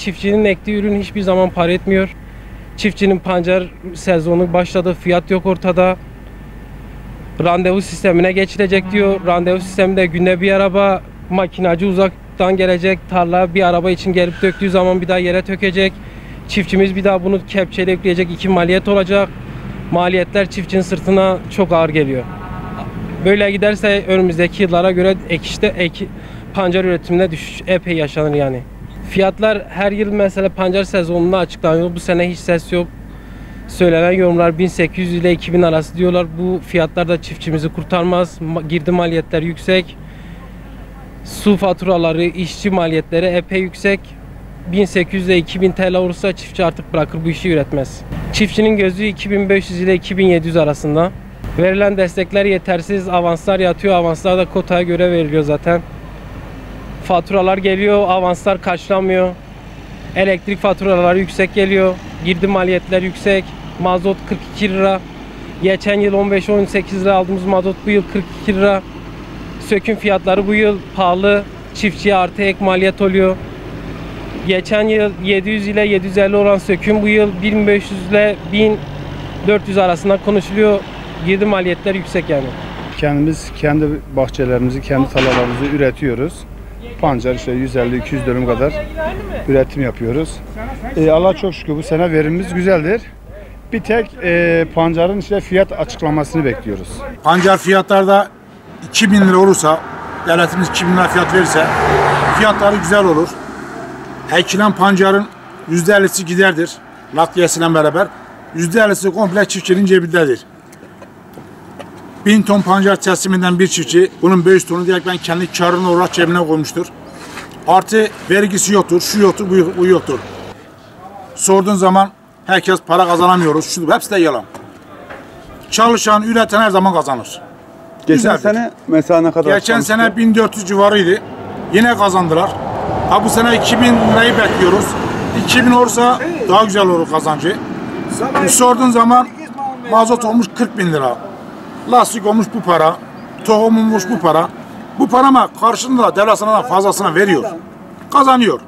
çiftçinin ektiği ürün hiçbir zaman para etmiyor. Çiftçinin pancar sezonu başladı, fiyat yok ortada. Randevu sistemine geçilecek diyor. Randevu sisteminde günde bir araba, makinacı uzaktan gelecek, tarla bir araba için gelip döktüğü zaman bir daha yere tökecek. Çiftçimiz bir daha bunu kepçeyle yükleyecek, 2 maliyet olacak. Maliyetler çiftçinin sırtına çok ağır geliyor. Böyle giderse önümüzdeki yıllara göre pancar üretiminde düşüş epey yaşanır yani. Fiyatlar her yıl mesela pancar sezonunda açıklanıyor. Bu sene hiç ses yok. Söylenen yorumlar 1800 ile 2000 arası diyorlar. Bu fiyatlar da çiftçimizi kurtarmaz. Girdi maliyetler yüksek. Su faturaları, işçi maliyetleri epey yüksek. 1800 ile 2000 TL olursa çiftçi artık bırakır bu işi üretmez. Çiftçinin gözü 2500 ile 2700 arasında. Verilen destekler yetersiz, avanslar yatıyor. Avanslar da kotaya göre veriliyor zaten. Faturalar geliyor, avanslar karşılanmıyor. Elektrik faturaları yüksek geliyor. Girdi maliyetler yüksek. Mazot 42 lira. Geçen yıl 15-18 lira aldığımız mazot bu yıl 42 lira. Söküm fiyatları bu yıl pahalı. Çiftçiye artı ek maliyet oluyor. Geçen yıl 700 ile 750 olan söküm bu yıl 1500 ile 1400 arasında konuşuluyor. Girdi maliyetler yüksek yani. Kendimiz kendi bahçelerimizi, kendi tarlalarımızı üretiyoruz. Pancar işte 150-200 dönüm kadar üretim yapıyoruz. Allah'a çok şükür bu sene verimimiz güzeldir. Bir tek pancarın işte fiyat açıklamasını bekliyoruz. Pancar fiyatlarda 2000 lira olursa, devletimiz 2000 lira fiyat verirse fiyatları güzel olur. Ekilen pancarın %50'si giderdir. Nakliyesiyle beraber. %50'si komple çiftçinin cebindedir. 1000 ton pancar tesliminden bir çiftçi bunun 5 tonu direktmen kendi karını olarak cebine koymuştur. Artı vergisi yoktur, şu yoktur, bu yoktur. Sorduğun zaman herkes para kazanamıyoruz, şu hepsi de yalan. Çalışan, üreten her zaman kazanır. Geçen sene mesela ne kadar? Geçen sene 1400 civarıydı. Yine kazandılar. Ha bu sene 2000 lirayı bekliyoruz. 2000 olursa daha güzel olur kazancı. Sorduğun zaman mazot olmuş 40 bin lira. Lastik olmuş bu para. Tohum olmuş bu para. Bu para ama karşılığında devlet sana fazlasına veriyor. Kazanıyor.